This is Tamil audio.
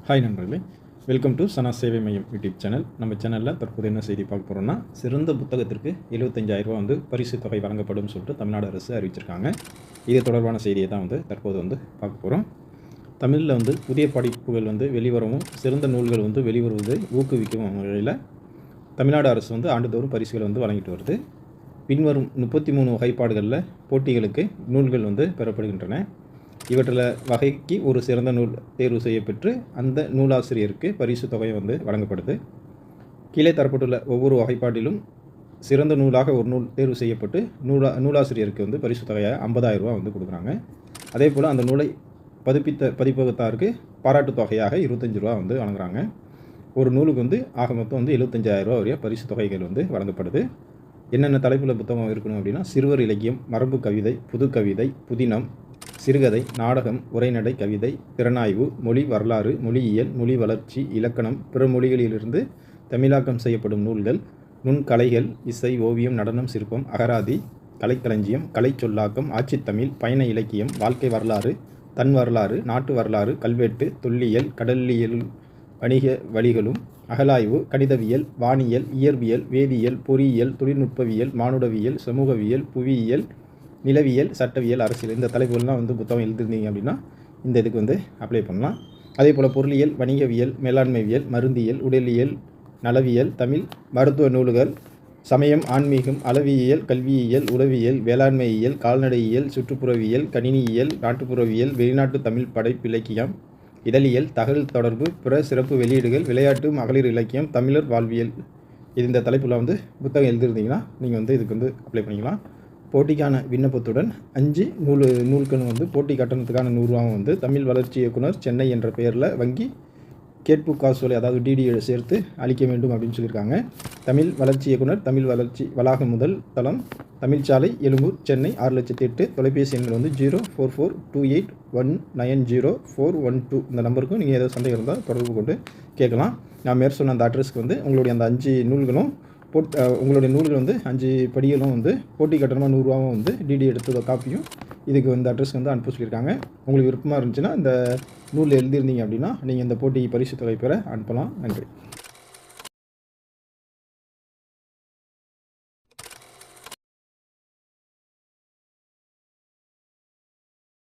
ஹாய் நண்பர்களே, வெல்கம் டு சனா சேவை மையம் யூடியூப் சேனல். நம்ம சேனலில் தற்போது என்ன செய்தி பார்க்க போகிறோம்னா, சிறந்த புத்தகத்திற்கு 75,000 வந்து பரிசு தொகை வழங்கப்படும் சொல்லிட்டு தமிழ்நாடு அரசு அறிவிச்சிருக்காங்க. இது தொடர்பான செய்தியை தான் தற்போது பார்க்க போகிறோம். தமிழில் புதிய படிப்புகள் வெளிவரவும் சிறந்த நூல்கள் வெளிவருவதை ஊக்குவிக்கும் வகையில் தமிழ்நாடு அரசு ஆண்டுதோறும் பரிசுகளை வழங்கிட்டு வருது. பின்வரும் 33 வகைப்பாடுகளில் போட்டிகளுக்கு நூல்கள் பெறப்படுகின்றன. இவற்றில் வகைக்கு ஒரு சிறந்த நூல் தேர்வு செய்யப்பெற்று அந்த நூலாசிரியருக்கு பரிசு தொகை வழங்கப்படுது. கீழே தரப்பட்டுள்ள ஒவ்வொரு வகைப்பாட்டிலும் சிறந்த நூலாக ஒரு நூல் தேர்வு செய்யப்பட்டு நூலாசிரியருக்கு பரிசு தொகையாக 50,000 ரூபா கொடுக்குறாங்க. அதே போல் அந்த நூலை பதிப்பித்த பதிப்பகத்தாருக்கு பாராட்டு தொகையாக 25 ரூபா வழங்குறாங்க. ஒரு நூலுக்கு ஆக மொத்தம் 75,000 ரூபா வரைய பரிசு தொகைகள் வழங்கப்படுது. என்னென்ன தலைப்பில் புத்தகம் இருக்கணும் அப்படின்னா, சிறுவர் இலக்கியம், மரபு கவிதை, புது கவிதை, புதினம், சிறுகதை, நாடகம், உரைநடை, கவிதை, திறனாய்வு, மொழி வரலாறு, மொழியியல், மொழி வளர்ச்சி, இலக்கணம், பிற மொழிகளிலிருந்து தமிழாக்கம் செய்யப்படும் நூல்கள், நுண்கலைகள், இசை, ஓவியம், நடனம், சிற்பம், அகராதி, கலைக்களஞ்சியம், கலை சொல்லாக்கம், ஆட்சித்தமிழ், பயண இலக்கியம், வாழ்க்கை வரலாறு, தன் வரலாறு, நாட்டு வரலாறு, கல்வெட்டு, தொல்லியல், கடலியல், வணிக வழிகளும், அகலாய்வு, கணிதவியல், வானியல், இயற்பியல், வேதியியல், பொறியியல், தொழில்நுட்பவியல், மானுடவியல், சமூகவியல், புவியியல், நிலவியல், சட்டவியல், அரசியல், இந்த தலைப்புகள்லாம் புத்தகம் எழுதிருந்தீங்க அப்படின்னா இந்த இதுக்கு அப்ளை பண்ணலாம். அதே போல் பொருளியல், வணிகவியல், மேலாண்மைவியல், மருந்தியல், உடலியல், நலவியல், தமிழ், மருத்துவ நூல்கள், சமயம், ஆன்மீகம், அளவியல், கல்வியியல், உளவியல், வேளாண்மையியல், கால்நடையியல், சுற்றுப்புறவியல், கணினியியல், நாட்டுப்புறவியல், வெளிநாட்டு தமிழ் படைப்பிலக்கியம், இதழியல், தகவல் தொடர்பு, பிற சிறப்பு வெளியீடுகள், விளையாட்டு, மகளிர் இலக்கியம், தமிழர் வாழ்வியல், இந்த தலைப்பில் புத்தகம் எழுதிருந்தீங்கன்னா நீங்கள் இதுக்கு அப்ளை பண்ணிக்கலாம். போட்டிக்கான விண்ணப்பத்துடன் 5 நூல்கள் போட்டி கட்டணத்துக்கான 100 ரூபாவும் தமிழ் வளர்ச்சி இயக்குனர், சென்னை என்ற பெயரில் வங்கி கேட்பு காசோலை, அதாவது டிடி சேர்த்து அளிக்க வேண்டும் அப்படின்னு சொல்லியிருக்காங்க. தமிழ் வளர்ச்சி இயக்குனர், தமிழ் வளர்ச்சி வளாகம், முதல் தளம், தமிழ்ச்சாலை, எழும்பூர், சென்னை 6,08,000. தொலைபேசி எண்கள் 04428190412. இந்த நம்பருக்கும் நீங்கள் ஏதாவது சந்தேகம் இருந்தால் தொடர்பு கொண்டு கேட்கலாம். நான் மேற்சொன்ன அந்த அட்ரஸ்க்கு உங்களுடைய அந்த 5 நூல்களும் உங்களுடைய நூல்கள் 5 படிகளும் போட்டி கட்டணமாக 100 ரூபாவும் டிடி எடுத்த காப்பியும் இதுக்கு அட்ரஸ்க்கு அனுப்ப சொல்லியிருக்காங்க. உங்களுக்கு விருப்பமாக இருந்துச்சுன்னா இந்த நூலில் எழுதியிருந்தீங்க அப்படின்னா நீங்கள் இந்த போட்டி பரிசு தொகை பெற அனுப்பலாம். நன்றி.